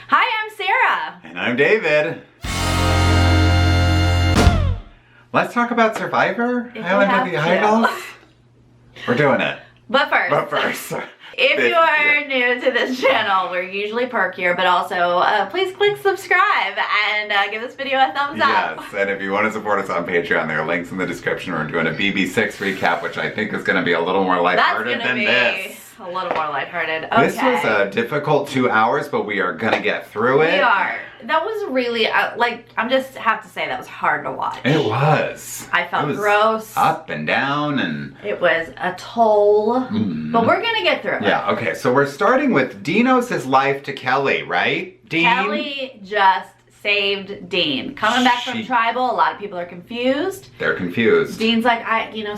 Hi, I'm Sarah. And I'm David. Let's talk about Survivor, Island of the Idols. We're doing it. But first. If you are new to this channel, we're usually perkier, but also please click subscribe and give this video a thumbs up. Yes, and if you want to support us on Patreon, there are links in the description. We're doing a BB6 recap, which I think is going to be a little more lighthearted than this. A little more lighthearted. Okay. This was a difficult 2 hours, but we are going to get through it. We are. That was really, I'm just have to say that was hard to watch. It was. I felt gross. Up and down and... It was a toll, but we're going to get through it. Yeah, okay, so we're starting with Dino's his life to Kelly, right? Dean? Kelly just saved Dean. Coming back from tribal, a lot of people are confused. They're confused. Dean's like,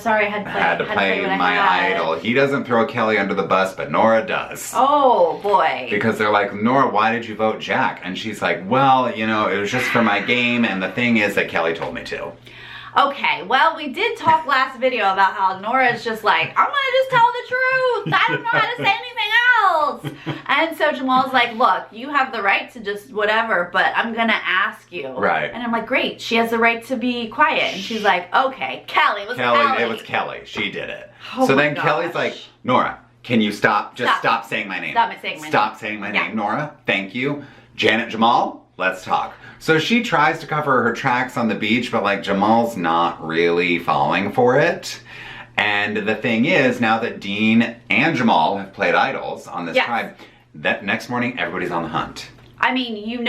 sorry, I had to play my idol. He doesn't throw Kelly under the bus, but Nora does. Oh, boy. Because they're like, Nora, why did you vote Jack? And she's like, well, it was just for my game, and the thing is that Kelly told me to. Okay, well, we did talk last video about how Nora's just like, I'm gonna just tell the truth. I don't know how to say anything else. And so Jamal's like, look, you have the right to just whatever, but I'm gonna ask you. Right. And I'm like, great, she has the right to be quiet. And she's like, okay, Kelly. It was Kelly. She did it. Oh so then gosh. Kelly's like, Nora, can you stop saying my name? Stop saying my name. Nora. Thank you. Janet, Jamal, let's talk. So she tries to cover her tracks on the beach, but like Jamal's not really falling for it. And the thing is, now that Dean and Jamal have played idols on this tribe, that next morning everybody's on the hunt. I mean,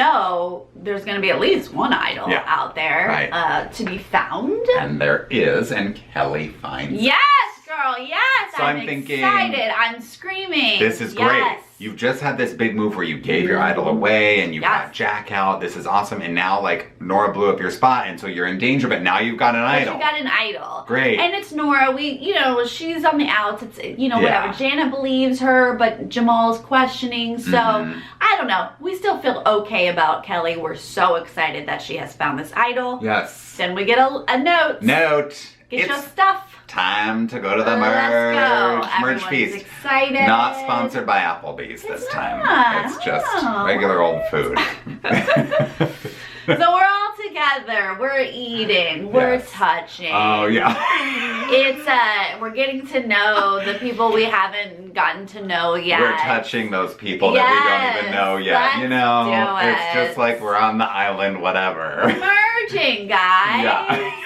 there's going to be at least one idol out there to be found. And there is, and Kelly finds Yes, girl, yes. So I'm excited. I'm screaming. This is great. You've just had this big move where you gave your idol away and you got Jack out. This is awesome. And now, like, Nora blew up your spot, and so you're in danger, but now you've got an idol. You got an idol. Great. And it's Nora. She's on the outs. It's, whatever. Janet believes her, but Jamal's questioning. So, I don't know. We still feel okay about Kelly. We're so excited that she has found this idol. Yes. Then we get a note. Get your stuff. Time to go to the merch feast. Excited. Not sponsored by Applebee's this time. It's just regular old food. So we're all together. We're eating. We're touching. Oh yeah. We're getting to know the people we haven't gotten to know yet. We're touching those people that we don't even know yet. It's just like we're on the island, whatever. Merging, guys. Yeah.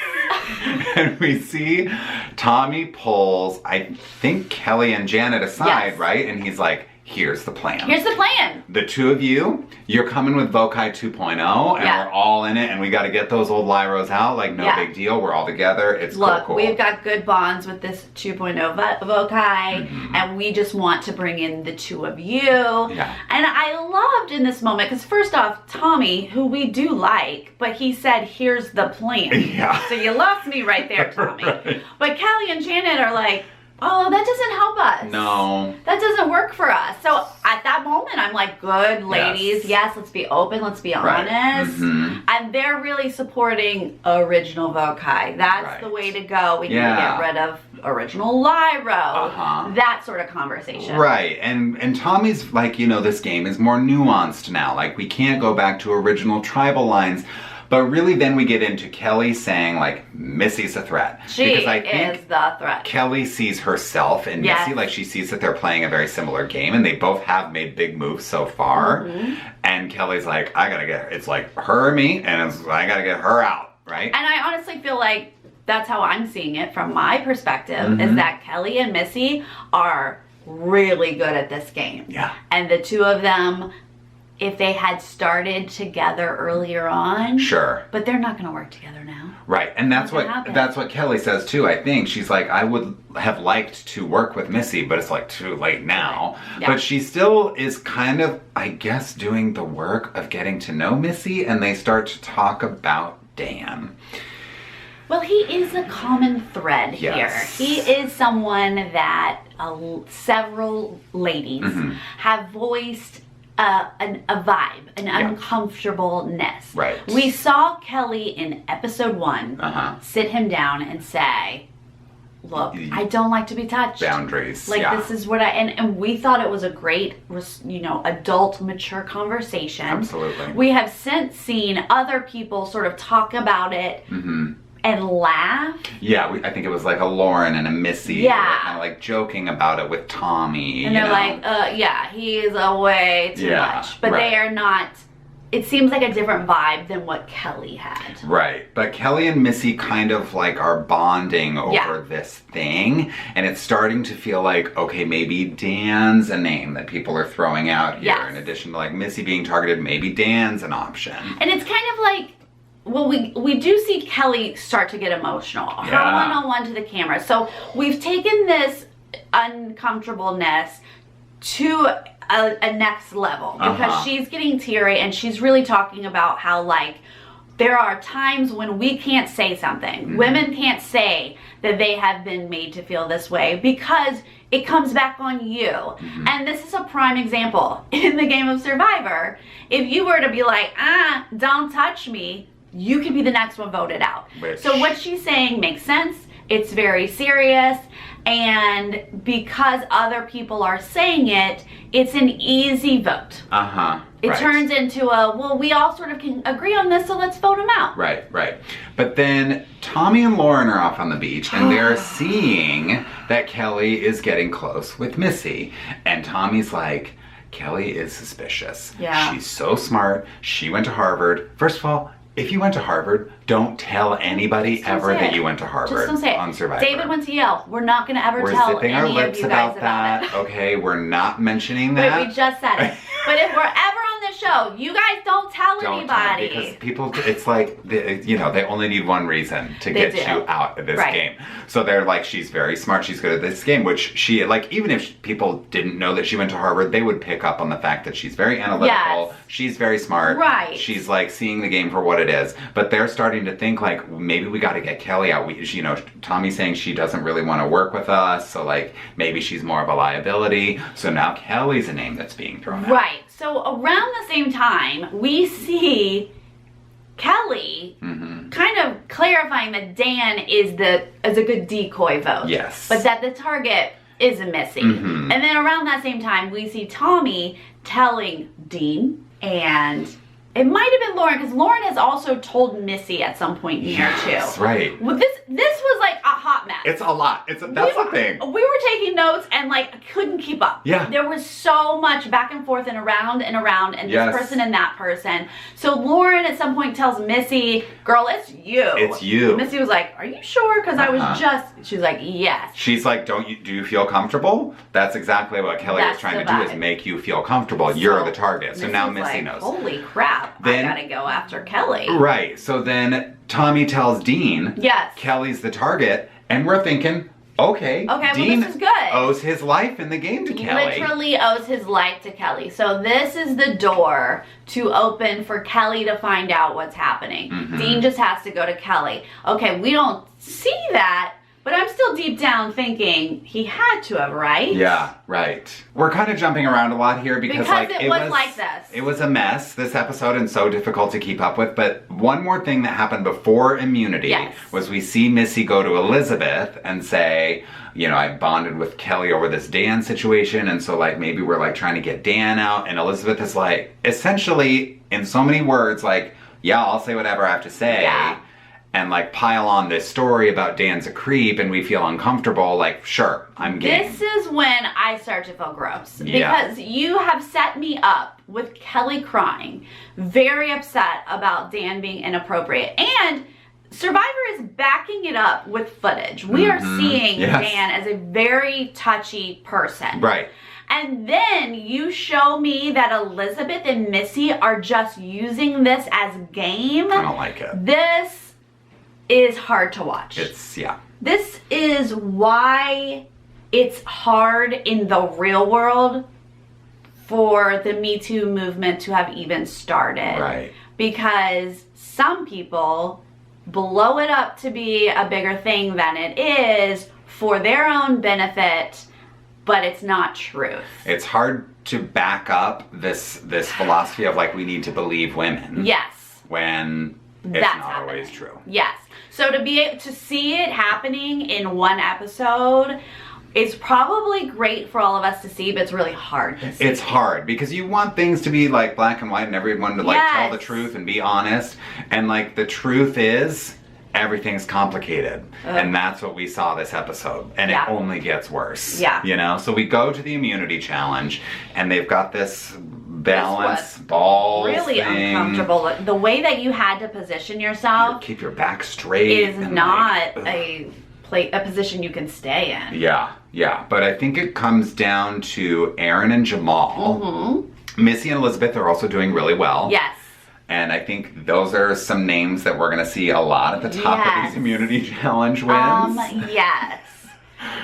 And we see Tommy pulls, I think, Kelly and Janet aside, right? And he's like, here's the plan. Here's the plan. The two of you're coming with Vokai 2.0, and we're all in it, and we got to get those old Lyros out. Like, no big deal. We're all together. It's cool. We've got good bonds with this 2.0 Vokai, and we just want to bring in the two of you. Yeah. And I loved in this moment, because first off, Tommy, who we do like, but he said, here's the plan. Yeah. So you lost me right there, Tommy. Right. But Kelly and Janet are like, oh, that doesn't help us. No. That doesn't work for us. So at that moment, I'm like, good, ladies. Yes, let's be open. Let's be honest. And they're really supporting original Vokai. That's the way to go. We need to get rid of original Lyro. That sort of conversation. Right. And Tommy's like, this game is more nuanced now. Like, we can't go back to original tribal lines. But really then we get into Kelly saying, like, Missy's a threat. She is the threat. Kelly sees herself in Missy, like she sees that they're playing a very similar game, and they both have made big moves so far. And Kelly's like, I gotta get her. It's like her or me, and I gotta get her out, right? And I honestly feel like that's how I'm seeing it from my perspective, is that Kelly and Missy are really good at this game. Yeah. And the two of them, if they had started together earlier on. Sure. But they're not going to work together now. Right. And that's what Kelly says too, I think. She's like, I would have liked to work with Missy, but it's like too late now. Yeah. But she still is kind of, I guess, doing the work of getting to know Missy, and they start to talk about Dan. Well, he is a common thread here. He is someone that several ladies have voiced a vibe, an uncomfortableness. Right. We saw Kelly in episode 1 sit him down and say, look, I don't like to be touched. Boundaries. Like, this is what and we thought it was a great, adult, mature conversation. Absolutely. We have since seen other people sort of talk about it and laugh. Yeah, I think it was like a Lauren and a Missy. Yeah. Kind of like joking about it with Tommy. And they're like, he's way too much. But they are not. It seems like a different vibe than what Kelly had. Right. But Kelly and Missy kind of like are bonding over this thing. And it's starting to feel like, okay, maybe Dan's a name that people are throwing out here. Yes. In addition to like Missy being targeted, maybe Dan's an option. And it's kind of like, well, we do see Kelly start to get emotional. Her one-on-one to the camera. So we've taken this uncomfortableness to a next level because she's getting teary and she's really talking about how like there are times when we can't say something. Women can't say that they have been made to feel this way because it comes back on you. And this is a prime example in the game of Survivor. If you were to be like, don't touch me, you could be the next one voted out. So what she's saying makes sense. It's very serious. And because other people are saying it, it's an easy vote. It turns into well, we all sort of can agree on this, so let's vote them out. Right. But then Tommy and Lauren are off on the beach, and they're seeing that Kelly is getting close with Missy. And Tommy's like, Kelly is suspicious. Yeah. She's so smart. She went to Harvard. First of all, if you went to Harvard, don't tell anybody ever that you went to Harvard. Just don't say it. On Survivor. David went to Yale. We're not going to ever tell any of you guys about it. Okay, we're not mentioning that. Wait, we just said it. But if we're ever on the show, you guys don't tell anybody. Because people, it's like, they only need one reason to get you out of this game. So they're like, she's very smart, she's good at this game, which she, like, even if people didn't know that she went to Harvard, they would pick up on the fact that she's very analytical, she's very smart, she's like seeing the game for what it is. But they're starting to think like, maybe we got to get Kelly out. Tommy's saying she doesn't really want to work with us, so like maybe she's more of a liability. So now Kelly's a name that's being thrown out. Right. So around the same time, we see Kelly kind of clarifying that Dan is a good decoy vote. Yes. But that the target is a Missy. And then around that same time, we see Tommy telling Dean, and it might have been Lauren, because Lauren has also told Missy at some point in here too. That's right. Well, this was like a hot mess. It's a lot. That's the thing. We were taking notes and like couldn't keep up. Yeah. There was so much back and forth and around and this person and that person. So Lauren at some point tells Missy, girl, it's you. It's you. Missy was like, are you sure? Because I was she's like, yes. She's like, do you feel comfortable? That's exactly what Kelly was trying to do, is make you feel comfortable. You're the target. So now Missy knows. Holy crap. I gotta go after Kelly. Right. So then Tommy tells Dean, Kelly's the target, and we're thinking, okay, Dean this is good. Owes his life in the game to Kelly. Literally owes his life to Kelly. So this is the door to open for Kelly to find out what's happening. Dean just has to go to Kelly. Okay, we don't see that, but I'm still deep down thinking he had to have, right? Yeah, right. We're kind of jumping around a lot here because like it was like this. It was a mess, this episode, and so difficult to keep up with. But one more thing that happened before immunity was we see Missy go to Elizabeth and say, I bonded with Kelly over this Dan situation, and so like maybe we're like trying to get Dan out. And Elizabeth is like, essentially, in so many words, like, yeah, I'll say whatever I have to say. Yeah. And like pile on this story about Dan's a creep and we feel uncomfortable, like, sure, I'm game. This is when I start to feel gross. Because you have set me up with Kelly crying, very upset about Dan being inappropriate. And Survivor is backing it up with footage. We are seeing Dan as a very touchy person. Right. And then you show me that Elizabeth and Missy are just using this as game. I don't like it. This is hard to watch. This is why it's hard in the real world for the Me Too movement to have even started. Right. Because some people blow it up to be a bigger thing than it is for their own benefit, but it's not truth. It's hard to back up this philosophy of like, we need to believe women. Yes. When It's that's not happening. always true. Yes. So to see it happening in one episode is probably great for all of us to see, but it's really hard to see. It's hard because you want things to be like black and white and everyone to like tell the truth and be honest. And like the truth is everything's complicated. And that's what we saw this episode. And it only gets worse. Yeah. You know? So we go to the immunity challenge and they've got this balance ball really thing. Uncomfortable. The way that you had to position yourself keep your back straight is not a position you can stay in. Yeah, but I think it comes down to Aaron and Jamal. Missy and Elizabeth are also doing really well. Yes. And I think those are some names that we're going to see a lot at the top of these immunity challenge wins. Yes.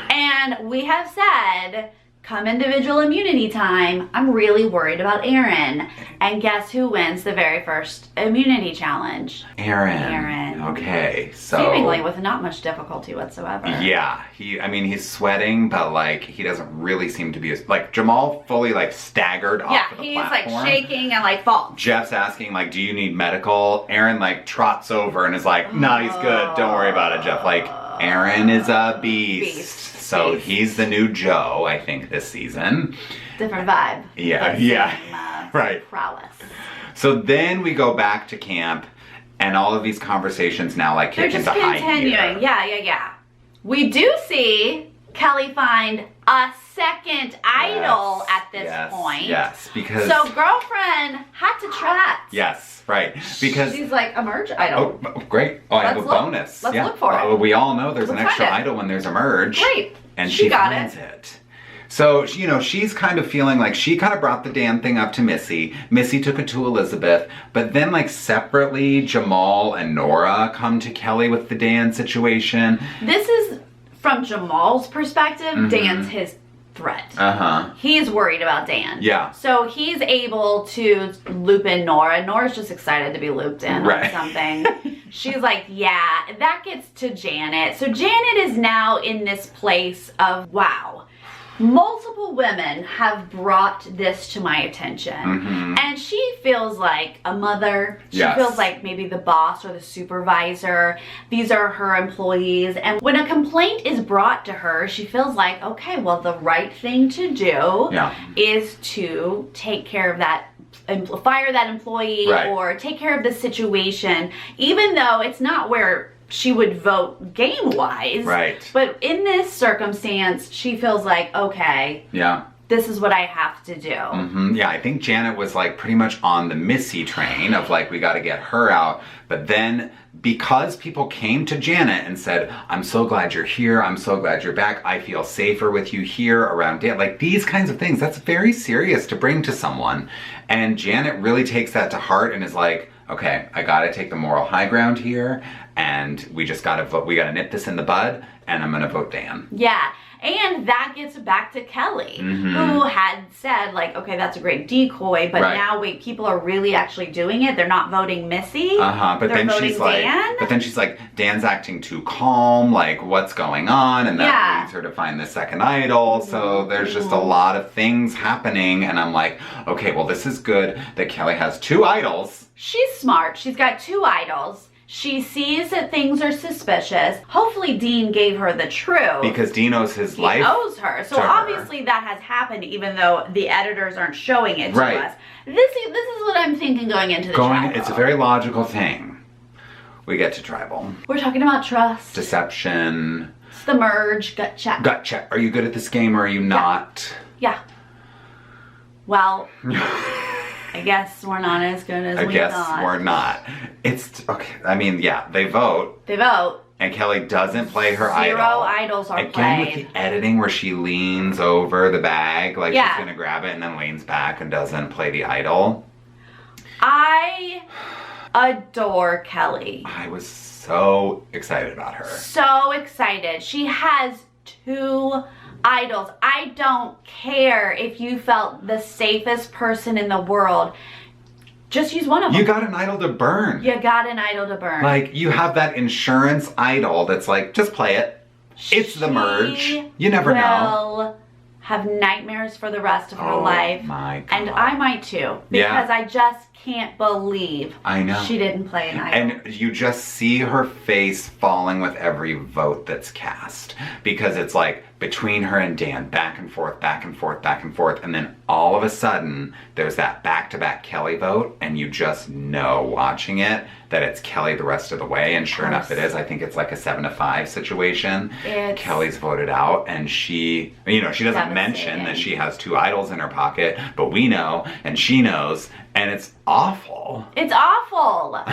And we have said, come individual immunity time, I'm really worried about Aaron. And guess who wins the very first immunity challenge? Aaron. Okay, so... seemingly with not much difficulty whatsoever. Yeah, he's sweating, but like, he doesn't really seem to be, like, Jamal fully like staggered off of the platform. Like shaking and like falls. Jeff's asking like, do you need medical? Aaron like trots over and is like, no, he's good, don't worry about it, Jeff. Like, Aaron is a beast. So he's the new Joe, I think, this season. Different vibe. Yeah. Right. Prowess. So then we go back to camp, and all of these conversations now like kick into high gear. They're just continuing. Yeah. We do see Kelly find a second idol at this point. Yes, because... so girlfriend had to trust. Yes, right. Because... she's like, a merge idol. Oh, great. Oh, I have a bonus. Let's look for it. We all know there's an extra idol when there's a merge. Great. And she finds it. So, you know, she's kind of feeling like she kind of brought the Dan thing up to Missy. Missy took it to Elizabeth. But then, like, separately, Jamal and Nora come to Kelly with the Dan situation. This is, from Jamal's perspective, Dan's his threat. He's worried about Dan. Yeah. So he's able to loop in Nora. Nora's just excited to be looped in on something. She's like, yeah, that gets to Janet. So Janet is now in this place of, wow, multiple women have brought this to my attention. And she feels like a mother. She feels like maybe the boss or the supervisor. These are her employees. And when a complaint is brought to her, she feels like, okay, well, the right thing to do is to take care of that, fire that employee or take care of the situation, even though it's not where she would vote game-wise. Right. But in this circumstance, she feels like, okay, this is what I have to do. Yeah, I think Janet was like pretty much on the Missy train of like, we got to get her out. But then because people came to Janet and said, I'm so glad you're here. I'm so glad you're back. I feel safer with you here around Dan. Like these kinds of things, that's very serious to bring to someone. And Janet really takes that to heart and is like, okay, I got to take the moral high ground here. And we just got to vote. We got to nip this in the bud. And I'm going to vote Dan. Yeah. And that gets back to Kelly, who had said, like, okay, that's a great decoy, but now wait, people are really actually doing it. They're not voting Missy. But they're then voting she's like, Dan. but then she's like, Dan's acting too calm. Like, what's going on? And that leads her to find the second idol. So there's just a lot of things happening. And I'm like, okay, well, this is good that Kelly has two idols. She's smart. She's got two idols. She sees that things are suspicious. Hopefully Dean gave her the truth. Because Dean owes his life. He owes her. So obviously that has happened even though the editors aren't showing it to us. This is what I'm thinking going into the tribal. It's a very logical thing. We get to tribal. We're talking about trust. Deception. It's the merge. Gut check. Gut check. Are you good at this game or are you not? Yeah. Well... I guess we're not as good as we thought. I guess we're not. It's, okay, I mean, yeah, they vote. They vote. And Kelly doesn't play her idol. Zero idols are played. Again, with the editing where she leans over the bag, like she's gonna grab it and then leans back and doesn't play the idol. I adore Kelly. I was so excited about her. So excited. She has two idols. I don't care if you felt the safest person in the world. Just use one of them. You got an idol to burn. You got an idol to burn. Like, you have that insurance idol that's like, just play it. It's the merge. You never know. Will have nightmares for the rest of her life. My God. And I might too. Because I just can't believe she didn't play an idol. And you just see her face falling with every vote that's cast. Because it's like between her and Dan, back and forth, back and forth, back and forth. And then all of a sudden, there's that back-to-back Kelly vote. And you just know, watching it, that it's Kelly the rest of the way. And sure enough, it is. I think it's like a 7-5 situation. Kelly's voted out. And she, you know, she doesn't mention that she has 2 idols in her pocket. But we know, and she knows. And it's awful. It's awful.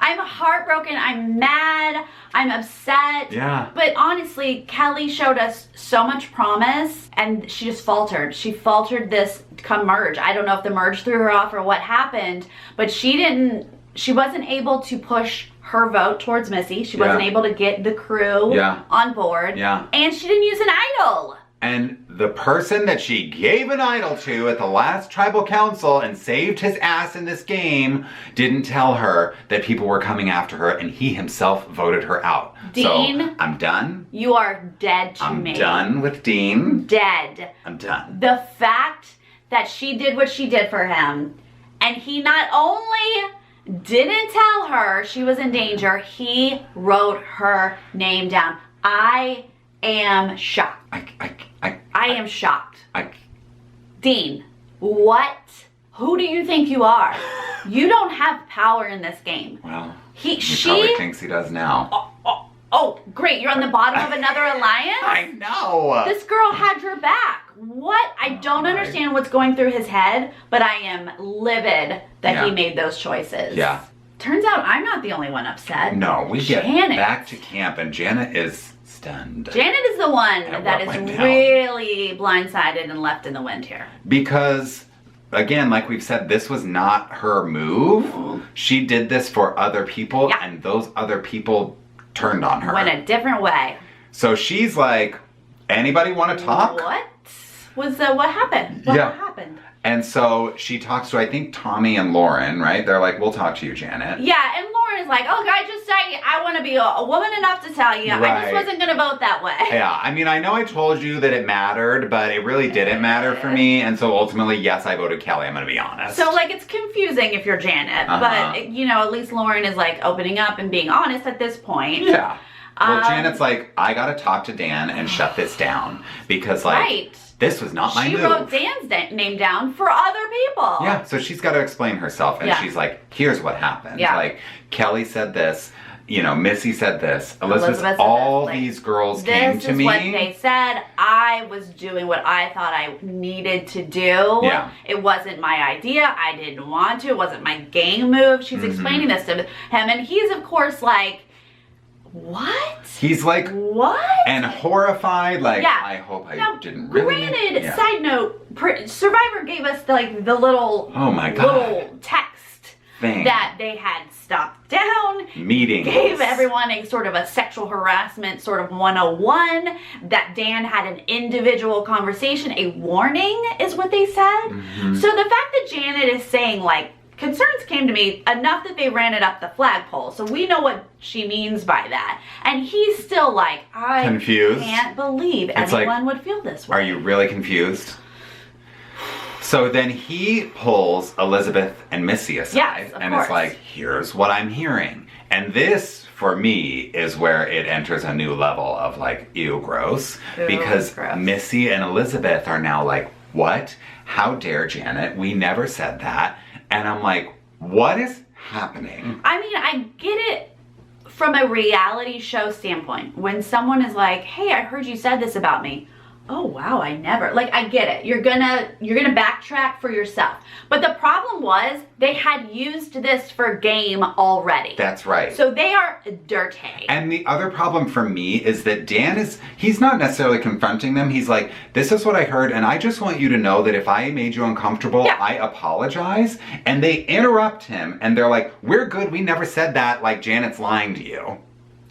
I'm heartbroken. I'm mad. I'm upset. Yeah. But honestly, Kelly showed us so much promise and she just faltered. She faltered this come merge. I don't know if the merge threw her off or what happened, but she wasn't able to push her vote towards Missy. She wasn't able to get the crew on board. Yeah. And she didn't use an idol. And the person that she gave an idol to at the last tribal council and saved his ass in this game didn't tell her that people were coming after her, and he himself voted her out. Dean, so, I'm done. You are dead to me. I'm done with Dean. Dead. I'm done. The fact that she did what she did for him, and he not only didn't tell her she was in danger, he wrote her name down. I am shocked. I am shocked. Dean, what? Who do you think you are? You don't have power in this game. Well, she probably thinks he does now. Oh, great. You're on the bottom of another alliance? I know. This girl had your back. What? I don't understand what's going through his head, but I am livid that he made those choices. Yeah. Turns out I'm not the only one upset. No, we get back to camp and Janet is stunned. Janet is the one that is really blindsided and left in the wind here. Because, again, like we've said, this was not her move. She did this for other people, and those other people turned on her. Went a different way. So she's like, anybody want to talk? What happened? What happened? And so she talks to, I think, Tommy and Lauren, right? They're like, we'll talk to you, Janet. Yeah, and Lauren is like, oh, I want to be a woman enough to tell you. I just wasn't going to vote that way. Yeah, I mean, I know I told you that it mattered, but it really didn't matter for me. And so ultimately, yes, I voted Kelly. I'm going to be honest. So, like, it's confusing if you're Janet. But, you know, at least Lauren is, like, opening up and being honest at this point. Yeah. Well, Janet's like, I got to talk to Dan and shut this down. Because, like... This was not my move. She wrote Dan's name down for other people. Yeah, so she's got to explain herself. And she's like, here's what happened. Yeah. Like, Kelly said this. You know, Missy said this. Elizabeth all these girls came to me. This is what they said. I was doing what I thought I needed to do. Yeah. It wasn't my idea. I didn't want to. It wasn't my game move. She's explaining this to him. And he's, of course, like, what? He's like, what? And horrified, like, I hope I didn't really. Granted, side note, Survivor gave us the little, little text thing that they had stopped down. Meetings. Gave everyone a sort of a sexual harassment sort of 101, that Dan had an individual conversation, a warning is what they said. So the fact that Janet is saying, like, concerns came to me enough that they ran it up the flagpole. So we know what she means by that. And he's still like, I can't believe anyone would feel this way. Are you really confused? So then he pulls Elizabeth and Missy aside and is like, here's what I'm hearing. And this, for me, is where it enters a new level of like, ew, gross. Because Missy and Elizabeth are now like, what? How dare Janet? We never said that. And I'm like, what is happening? I mean, I get it from a reality show standpoint. When someone is like, hey, I heard you said this about me. Oh, wow, I never. Like, I get it. You're gonna backtrack for yourself. But the problem was they had used this for game already. That's right. So they are dirty. And the other problem for me is that Dan he's not necessarily confronting them. He's like, this is what I heard, and I just want you to know that if I made you uncomfortable, I apologize. And they interrupt him, and they're like, we're good, we never said that, like Janet's lying to you.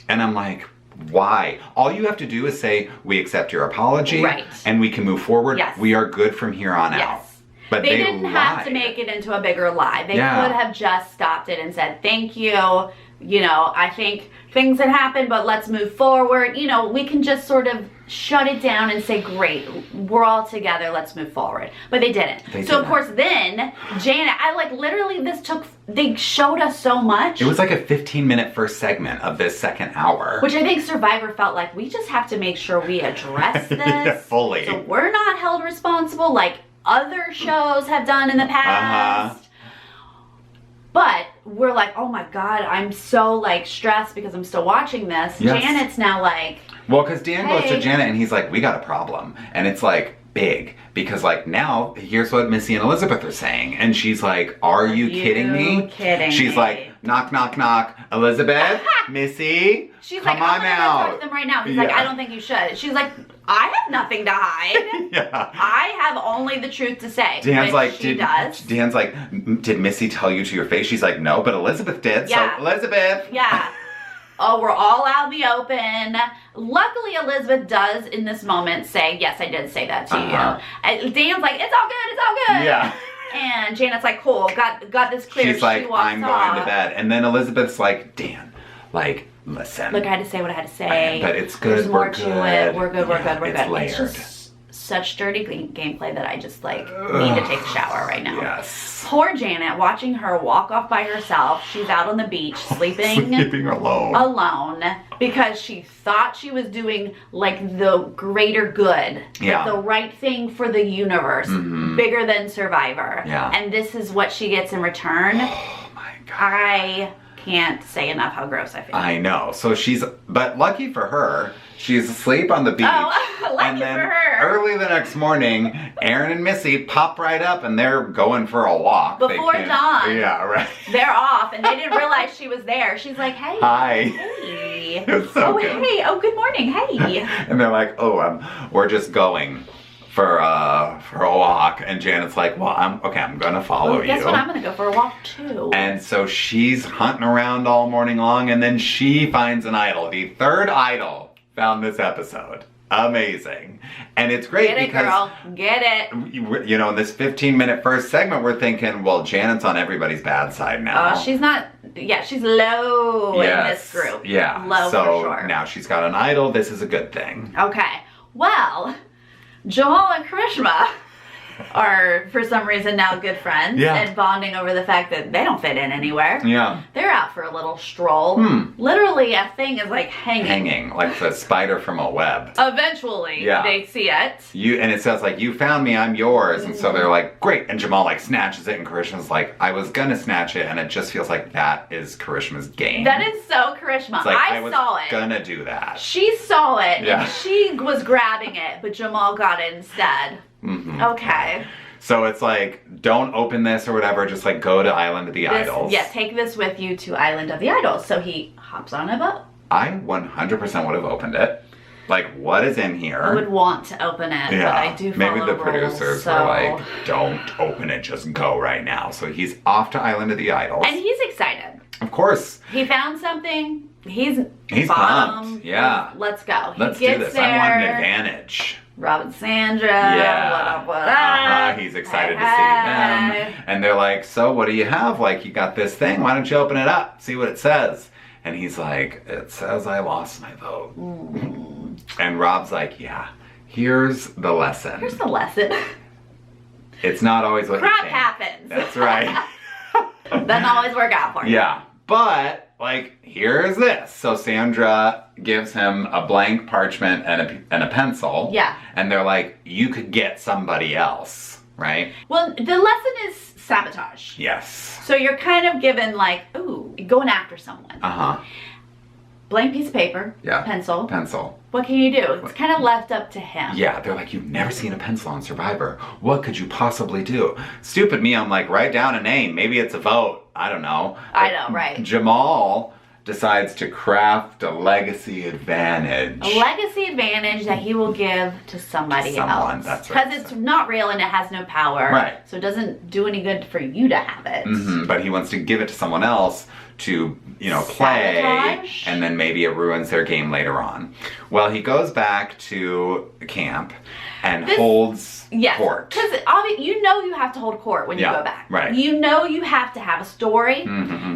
And I'm like, why? All you have to do is say, we accept your apology, and we can move forward. Yes. We are good from here on out. But they didn't have to make it into a bigger lie. They could have just stopped it and said, thank you. you know, I think things had happened, but let's move forward. You know, we can just sort of shut it down and say, great, we're all together, let's move forward. But they didn't. Of course, then Janet, I like literally they showed us so much. It was like a 15-minute first segment of this second hour. Which I think Survivor felt like, we just have to make sure we address this. Yeah, fully. So we're not held responsible like other shows have done in the past. But we're like, oh my God, I'm so like stressed because I'm still watching this. Yes. Janet's now like, well, because Dan goes to Janet and he's like, we got a problem. And it's like big because like now here's what Missy and Elizabeth are saying. And she's like, are you kidding me? She's like, knock, knock, knock. Elizabeth, Missy, she's come like, on I'm out. gonna talk to them right now. He's like, I don't think you should. She's like, I have nothing to hide. I have only the truth to say. Dan's like, Dan's like, did Missy tell you to your face? She's like, no, but Elizabeth did. Yeah. So Elizabeth. Yeah. Oh, we're all out in the open. Luckily, Elizabeth does in this moment say, yes, I did say that to you. And Dan's like, it's all good, it's all good. Yeah. And Janet's like, cool, got this clear. She's like, I'm going to bed. And then Elizabeth's like, Dan, like, listen. Look, I had to say what I had to say. But it's good. There's more to it. We're good. Layered. It's just such dirty gameplay that I just like need to take a shower right now. Yes. Poor Janet, watching her walk off by herself. She's out on the beach sleeping alone because she thought she was doing like the greater good, like the right thing for the universe, bigger than Survivor. Yeah. And this is what she gets in return. Oh my God. I can't say enough how gross I feel. I know. So but lucky for her, she's asleep on the beach. Oh, lucky for her. Early Early the next morning, Aaron and Missy pop right up and they're going for a walk. Before dawn. Yeah, right. They're off and they didn't realize she was there. She's like, hey. Hi. Hey. It's so good. Hey. Oh, good morning. Hey. And they're like, oh, we're just going for a walk. And Janet's like, well, I'm gonna follow you. Guess what? I'm gonna go for a walk too. And so she's hunting around all morning long and then she finds an idol. The third idol found this episode. Amazing. And it's great because... Get it, girl. Get it. You know, in this 15-minute first segment, we're thinking, well, Janet's on everybody's bad side now. Oh, she's not... Yeah, she's low in this group. Yeah. Low so for sure. Now she's got an idol. This is a good thing. Okay. Well, Jamal and Karishma are, for some reason, now good friends and bonding over the fact that they don't fit in anywhere. Yeah. They're out for a little stroll. Literally, a thing is like hanging. Hanging, like a spider from a web. Eventually, they see it. And it says like, you found me, I'm yours. And so they're like, great. And Jamal like snatches it and Karishma's like, I was gonna snatch it. And it just feels like that is Karishma's game. That is so Karishma. It's like, I saw it. Gonna do that. She saw it and she was grabbing it, but Jamal got it instead. Okay. So it's like, don't open this or whatever, just like go to Island of the Idols. Yeah, take this with you to Island of the Idols. So he hops on a boat. I 100% would have opened it. Like, what is in here? I would want to open it, but I do follow maybe the producers were like, don't open it, just go right now. So he's off to Island of the Idols. And he's excited. Of course. He found something. He's pumped. Yeah. Let's go. Let's do this. I want an advantage. Rob and Sandra. Yeah. What up? He's excited to see them. And they're like, so what do you have? Like, you got this thing. Why don't you open it up? See what it says. And he's like, it says I lost my vote. And Rob's like, yeah, here's the lesson. Here's the lesson. It's not always what you think. Crap happens. That's right. Doesn't always work out for you. Yeah. But, like, here's this. So Sandra gives him a blank parchment and a pencil. Yeah. And they're like, you could get somebody else, right? Well, the lesson is sabotage. Yes. So you're kind of given, like, ooh, going after someone. Blank piece of paper. Yeah. Pencil. Pencil. What can you do? It's kind of left up to him. Yeah, they're like, you've never seen a pencil on Survivor. What could you possibly do? Stupid me, I'm like, write down a name. Maybe it's a vote. I don't know. I know, right. Jamal decides to craft a legacy advantage. A legacy advantage that he will give to somebody else. That's right. Because it's not real and it has no power. Right. So it doesn't do any good for you to have it. But he wants to give it to someone else to, you know, play. Sabotage? And then maybe it ruins their game later on. Well, he goes back to camp and holds court. Because you know you have to hold court when you go back. Right. You know you have to have a story.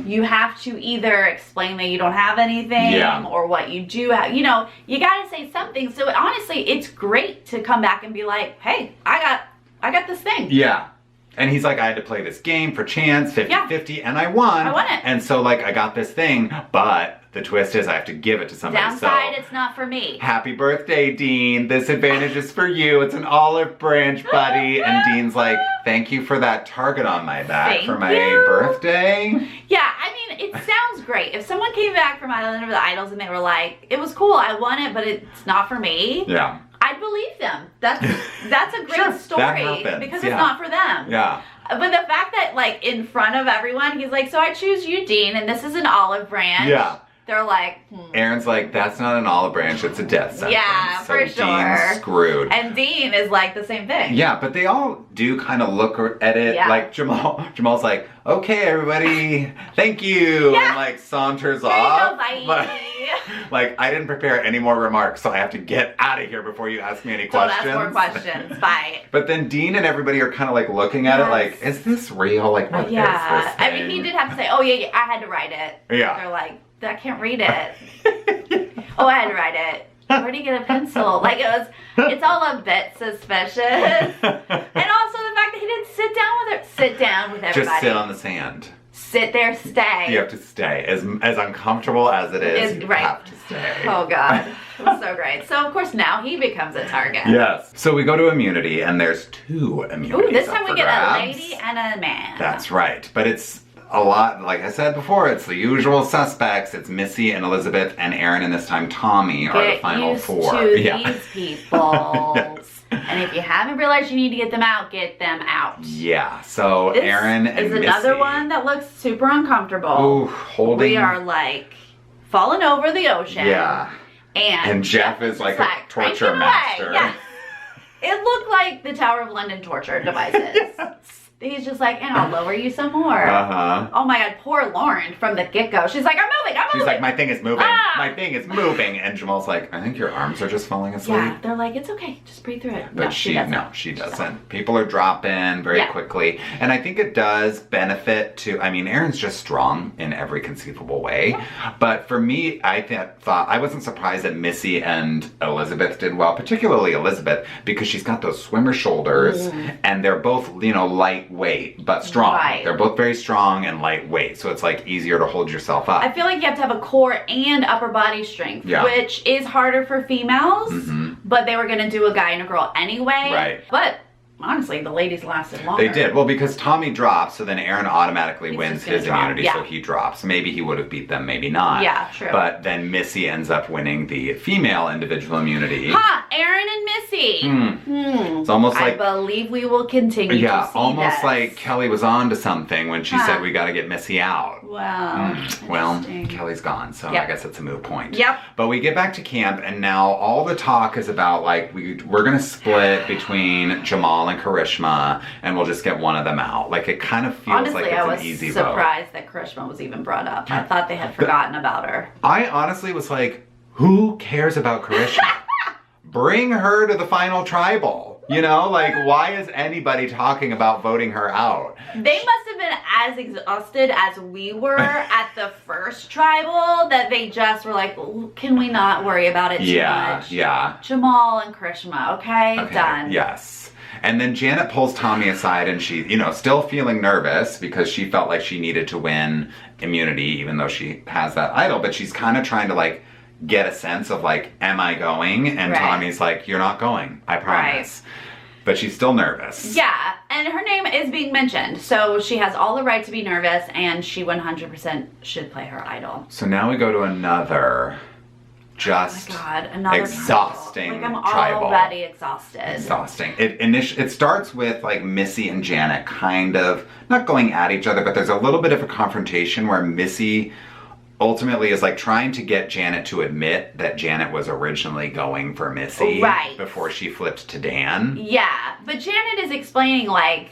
You have to either explain that you don't have anything or what you do have. You know, you got to say something. So honestly, it's great to come back and be like, hey, I got this thing. Yeah. And he's like, I had to play this game for chance, 50-50, and I won. I won it. And so, like, I got this thing, but the twist is I have to give it to somebody. Downside, it's not for me. Happy birthday, Dean. This advantage is for you. It's an olive branch, buddy. And Dean's like, thank you for that target on my back for my birthday. Yeah, I mean, it sounds great. If someone came back from Island of the Idols and they were like, it was cool, I won it, but it's not for me. Yeah. I'd believe them. That's a great story because it's not for them. Yeah. But the fact that, like, in front of everyone, he's like, so I choose you, Dean, and this is an olive branch. Yeah. They're like, Aaron's like, that's not an olive branch, it's a death sentence. Yeah, so for sure. Dean's screwed. And Dean is like the same thing. Yeah, but they all do kind of look at it like Jamal's like, okay, everybody, thank you. And like saunters off. Bye. But, like, I didn't prepare any more remarks, so I have to get out of here before you ask me any questions. Don't ask more questions. Bye. But then Dean and everybody are kind of like looking at it like, is this real? Like, what is this thing? I mean, he did have to say, oh yeah, I had to write it. Yeah. They're like, I can't read it. Oh, I had to write it. Where'd he get a pencil? Like, it's all a bit suspicious. And also the fact that he didn't sit down with everybody. Just sit on the sand. Sit there, stay. You have to stay. As uncomfortable as it is, you have to stay. Oh, God. It was so great. So, of course, now he becomes a target. Yes. So we go to immunity, and there's 2 immunities. Ooh, this time we get grabs. a lady and a man. That's right. But it's a lot, like I said before, it's the usual suspects. It's Missy and Elizabeth and Aaron, and this time Tommy are the final 4. To these people. Yes. And if you haven't realized you need to get them out. Yeah, so this Aaron and is Missy. Another one that looks super uncomfortable. Ooh, holding. We are like falling over the ocean. Yeah. And Jeff is like a torture master. Yeah. It looked like the Tower of London torture devices. Yes. He's just like, and I'll lower you some more. Oh my God, poor Lauren from the get-go. She's like, I'm moving. She's like, my thing is moving. My thing is moving. And Jamal's like, I think your arms are just falling asleep. Yeah, they're like, it's okay. Just breathe through it. But she doesn't. People are dropping very quickly. And I think it does benefit to, I mean, Aaron's just strong in every conceivable way. Yeah. But for me, I thought, I wasn't surprised that Missy and Elizabeth did well, particularly Elizabeth, because she's got those swimmer shoulders and they're both, lightweight, but strong. Right. They're both very strong and lightweight, so it's like easier to hold yourself up. I feel like you have to have a core and upper body strength, which is harder for females, but they were going to do a guy and a girl anyway. Right. But honestly, the ladies lasted longer. They did. Well, because Tommy drops, so then Aaron automatically wins his immunity, so he drops. Maybe he would have beat them, maybe not. Yeah, true. But then Missy ends up winning the female individual immunity. Aaron and Missy. It's almost like... I believe we will continue to see almost this. Like Kelly was on to something when she said we got to get Missy out. Wow. Well, Kelly's gone, so I guess it's a moot point. Yep. But we get back to camp, and now all the talk is about, like, we're going to split between Jamal and Karishma, and we'll just get one of them out. Like, it kind of feels like it's an easy vote. I was surprised that Karishma was even brought up. I thought they had forgotten about her. I honestly was like, who cares about Karishma? Bring her to the final tribal. Why is anybody talking about voting her out? They must have been as exhausted as we were at the first tribal that they just were like, can we not worry about it too much? Yeah. Jamal and Karishma, okay? Done. Yes. And then Janet pulls Tommy aside and she, still feeling nervous because she felt like she needed to win immunity even though she has that idol, but she's kind of trying to get a sense of am I going? And Tommy's like, you're not going, I promise. Right. But she's still nervous. Yeah, and her name is being mentioned, so she has all the right to be nervous, and she 100% should play her idol. So now we go to another another exhausting tribal. I'm tribal. Already exhausted. Exhausting. It starts with Missy and Janet kind of not going at each other, but there's a little bit of a confrontation where Missy ultimately is trying to get Janet to admit that Janet was originally going for Missy before she flipped to Dan. Yeah, but Janet is explaining I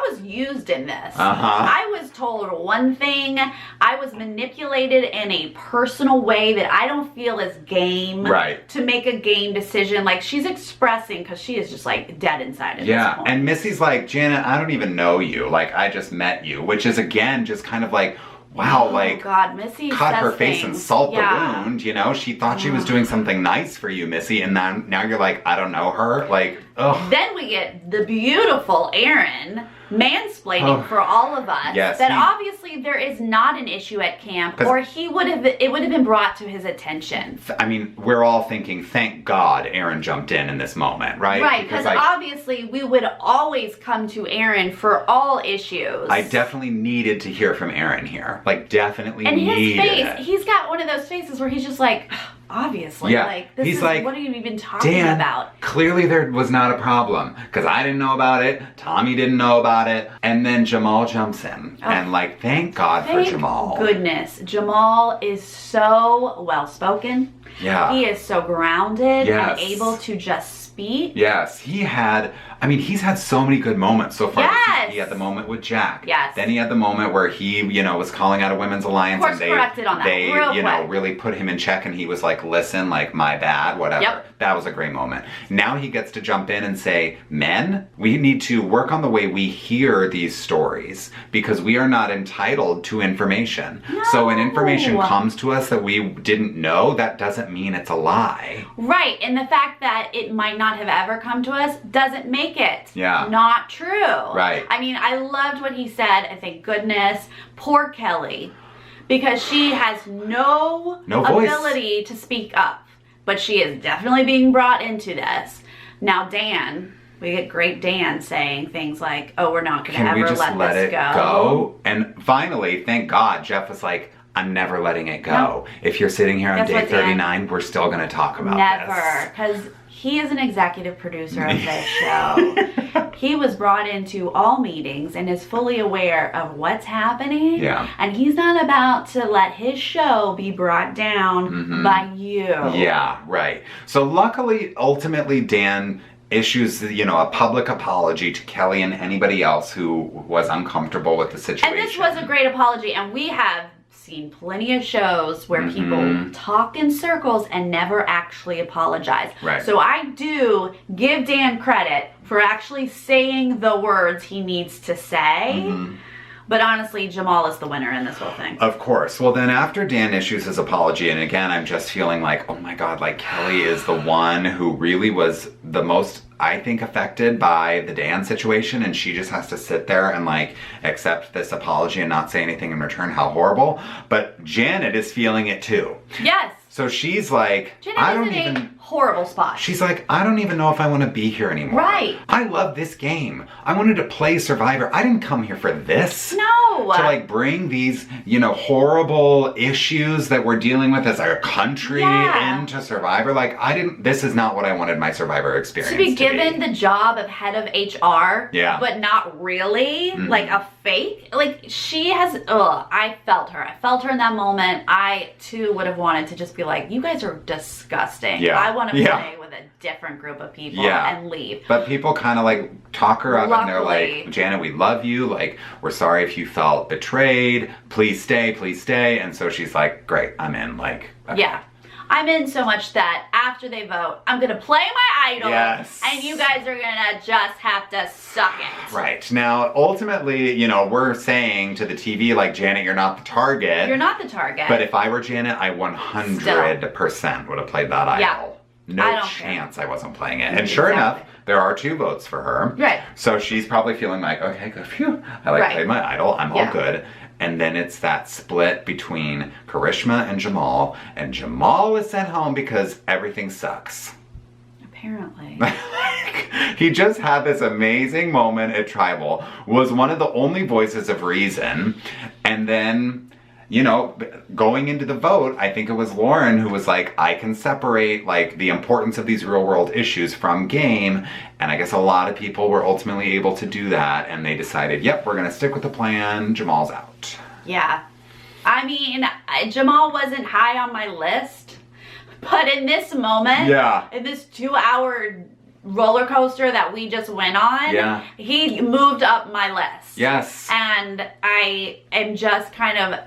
was used in this. I was told one thing. I was manipulated in a personal way that I don't feel is game. Right. To make a game decision. Like, she's expressing, because she is just like dead inside at this point. And Missy's like, Janet, I don't even know you. Like, I just met you. Which is, again, just kind of like, wow, like, God, Missy cut her face and salt the wound, you know? She thought she was doing something nice for you, Missy, and now you're like, I don't know her. Like, ugh. Then we get the beautiful Aaron mansplaining for all of us that obviously there is not an issue at camp, or it would have been brought to his attention. I mean, we're all thinking, thank God Aaron jumped in this moment, right? Right, because obviously we would always come to Aaron for all issues. I definitely needed to hear from Aaron here. Like, definitely and needed his face, it. He's got one of those faces where he's just like, obviously, like, this is like, what are you even talking about? Clearly there was not a problem, because I didn't know about it, Tommy didn't know about it, and then Jamal jumps in, and like, thank God for Jamal. Goodness, Jamal is so well-spoken. Yeah. He is so grounded and able to just speak. Yes, he's had so many good moments so far. Yes. He had the moment with Jack. Yes. Then he had the moment where he, was calling out a women's alliance, and they corrected on that really put him in check, and he was like, listen, like, my bad, whatever. Yep. That was a great moment. Now he gets to jump in and say, men, we need to work on the way we hear these stories, because we are not entitled to information. No. So when information comes to us that we didn't know, that doesn't mean it's a lie. Right, and the fact that it might not have ever come to us doesn't make it not true. Right. I mean, I loved what he said, and thank goodness. Poor Kelly, because she has no ability to speak up, but she is definitely being brought into this. Now Dan, we get great Dan saying things like, oh, we're not going to ever let this go. And finally, thank God, Jeff was like, I'm never letting it go. No. If you're sitting here on day 39, we're still going to talk about this. Never, because he is an executive producer of this show. He was brought into all meetings and is fully aware of what's happening. Yeah. And he's not about to let his show be brought down by you. Yeah, right. So luckily, ultimately, Dan issues, a public apology to Kelly and anybody else who was uncomfortable with the situation. And this was a great apology, and we have seen plenty of shows where people talk in circles and never actually apologize. Right. So I do give Dan credit for actually saying the words he needs to say. But honestly, Jamal is the winner in this whole thing. Of course. Well, then after Dan issues his apology, and again, I'm just feeling like, oh my God, like Kelly is the one who really was the most, I think, affected by the Dan situation, and she just has to sit there and like accept this apology and not say anything in return. How horrible. But Janet is feeling it too. Yes. So she's like, Janet is in a horrible spot. She's like, I don't even know if I want to be here anymore. Right. I love this game. I wanted to play Survivor. I didn't come here for this. No. To like bring these, horrible issues that we're dealing with as a country into Survivor. Like, this is not what I wanted my Survivor experience to be. Given the job of head of HR, but not really, like a fake. Like, she has, I felt her. I felt her in that moment. I too would have wanted to just be like, you guys are disgusting. Yeah. I want to play with a different group of people and leave. But people kind of like talk her up, and they're like, Janet, we love you. Like, we're sorry if you felt betrayed. Please stay, please stay. And so she's like, great, I'm in. Like, okay. Yeah. I'm in so much that after they vote, I'm going to play my idol. Yes. And you guys are going to just have to suck it. Right. Now, ultimately, we're saying to the TV, like, Janet, you're not the target. You're not the target. But if I were Janet, I 100% would have played that idol. Yeah. No chance I wasn't playing it. And sure enough, there are 2 votes for her. Right. So she's probably feeling like, okay, good. Phew. I played my idol. I'm all good. And then it's that split between Karishma and Jamal is sent home because everything sucks. Apparently. He just had this amazing moment at Tribal, was one of the only voices of reason, and then, going into the vote, I think it was Lauren who was like, I can separate, like, the importance of these real-world issues from game, and I guess a lot of people were ultimately able to do that, and they decided, yep, we're gonna stick with the plan, Jamal's out. Yeah. I mean, Jamal wasn't high on my list, but in this moment, in this 2-hour roller coaster that we just went on, he moved up my list. Yes. And I am just kind of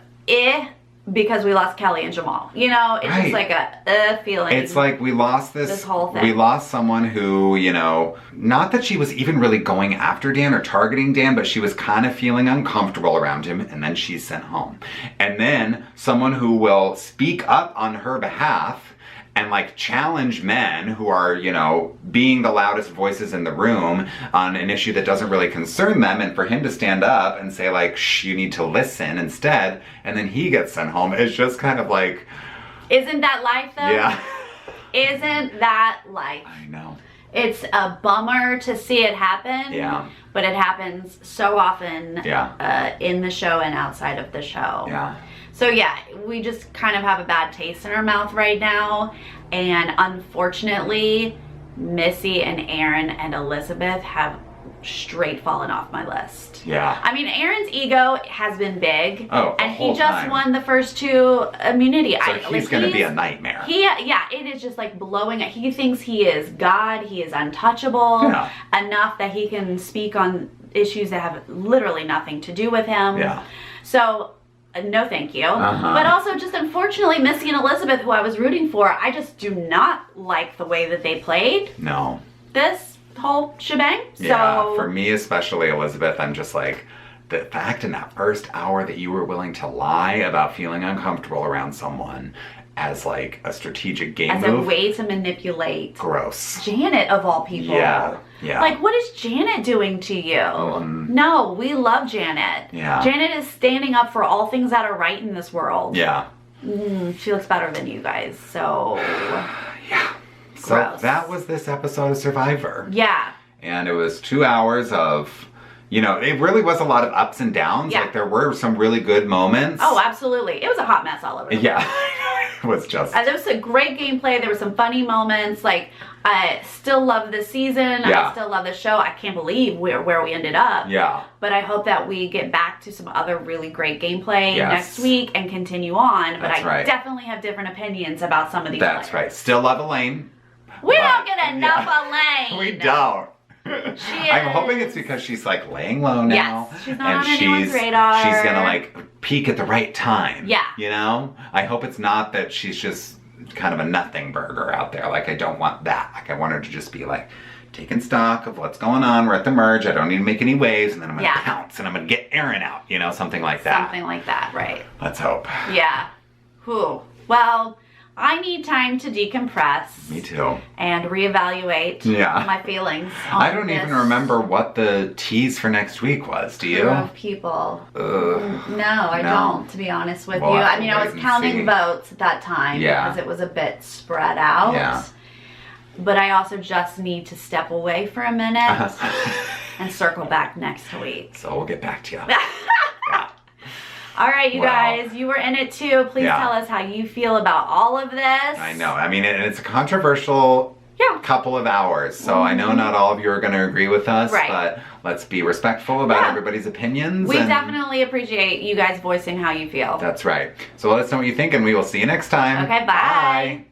because we lost Kelly and Jamal. You know, it's just like a feeling. It's like we lost this whole thing. We lost someone who, you know, not that she was even really going after Dan or targeting Dan, but she was kind of feeling uncomfortable around him, and then she's sent home. And then someone who will speak up on her behalf and like challenge men who are, you know, being the loudest voices in the room on an issue that doesn't really concern them, and for him to stand up and say like, shh, you need to listen instead, and then he gets sent home. It's just kind of like... Isn't that life though? Yeah. Isn't that life? I know. It's a bummer to see it happen. Yeah. But it happens so often in the show and outside of the show. Yeah. So yeah, we just kind of have a bad taste in our mouth right now. And unfortunately, Missy and Aaron and Elizabeth have straight fallen off my list. Yeah. I mean, Aaron's ego has been big. Oh, and he just won the first 2 immunity. So he's going to be a nightmare. Yeah, it is just like blowing. He thinks he is God. He is untouchable enough that he can speak on issues that have literally nothing to do with him. Yeah. So... no thank you. But also just unfortunately Missy and Elizabeth, who I was rooting for, I just do not like the way that they played. No. This whole shebang. Yeah, so for me especially, Elizabeth, I'm just like, the fact in that first hour that you were willing to lie about feeling uncomfortable around someone as like a strategic game move. As a way to manipulate. Gross. Janet of all people. Yeah. Yeah. Like, what is Janet doing to you? No, we love Janet. Yeah. Janet is standing up for all things that are right in this world. Yeah. She looks better than you guys, so... yeah. So gross. that was this episode of Survivor. Yeah. And it was 2 hours of... You know, it really was a lot of ups and downs. Yeah. Like, there were some really good moments. Oh, absolutely. It was a hot mess all over the place. Yeah. It was just... There was a great gameplay. There were some funny moments. Like, I still love this season. Yeah. I still love the show. I can't believe where we ended up. Yeah. But I hope that we get back to some other really great gameplay Yes. next week and continue on. But That's right. definitely have different opinions about some of these That's players. right. Still love Elaine. We don't get enough Elaine. We don't. I'm hoping it's because she's like laying low now. Yes, she's not on anyone's radar. She's gonna like peak at the right time. Yeah. You know? I hope it's not that she's just kind of a nothing burger out there. Like, I don't want that. Like, I want her to just be like taking stock of what's going on. We're at the merge. I don't need to make any waves, and then I'm gonna pounce and I'm gonna get Aaron out. You know, something like that. Something like that, right. Let's hope. Yeah. Whew. Well, I need time to decompress. Me too. And reevaluate my feelings. I don't even remember what the tease for next week was. Do you? Of people. Ugh. No, I don't, to be honest with We'll you. have I to mean, I wait was and counting see. votes at that time because it was a bit spread out. Yeah. But I also just need to step away for a minute and circle back next week. So we'll get back to you. All right, you guys, you were in it too. Please tell us how you feel about all of this. I know. I mean, and it's a controversial couple of hours, so I know not all of you are going to agree with us, but let's be respectful about everybody's opinions. We definitely appreciate you guys voicing how you feel. That's right. So let us know what you think, and we will see you next time. Okay, bye.